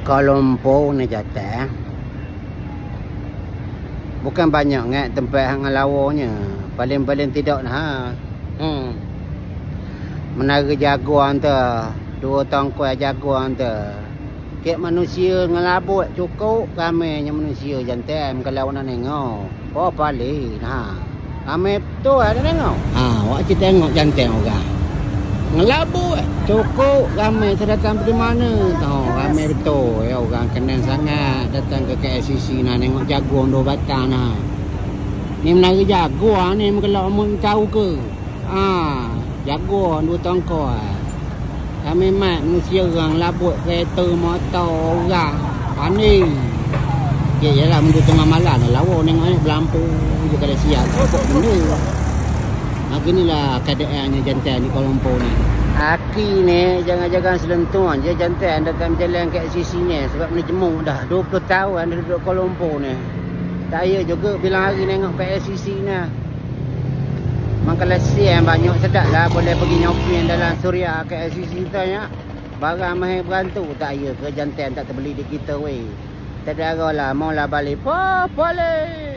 Kuala Lumpur ni jatah. Bukan banyak ngat tempat hang lawanya. Paling-paling tidak nah. Menara jaguar tu, 2 tangkai jaguar tu. Kek manusia ngelabut cukup ramainya manusia jantan kalau nak tengok. Oh paling nah. Ramai betul ada tengok. Awak kita tengok jantan orang. Ngelabut cukup ramai datang dari mana tahu ramai betul ya orang kenal sangat datang ke KLCC nak tengok jaguar 2 batang nah. Ni menara jaguar ni kalau mu tahu ke. Jaguar 2 tangkai. Kami mat manusia orang labut kereta motor orang. Panik. Ya yalah mundur tengah malam dah lawa tengok ni berlampu je kada siap. Kok benda. Inilah keadaannya jantan di Kuala Lumpur ni. Aki ni jangan-jangan selentuan je jantan datang jalan kat sisi ni sebab ni jemuk dah 20 tahun dia duduk Kuala Lumpur ni. Tak payah juga bilang hari tengok kat sisi ni. Memang kalau siang banyak sedap lah boleh pergi nyopin dalam Suria kat sisi tu ya. Barang mahal berantu tak payah ke jantan tak terbeli di kita weh. Tak ada arah lah mau lah balik. Boleh.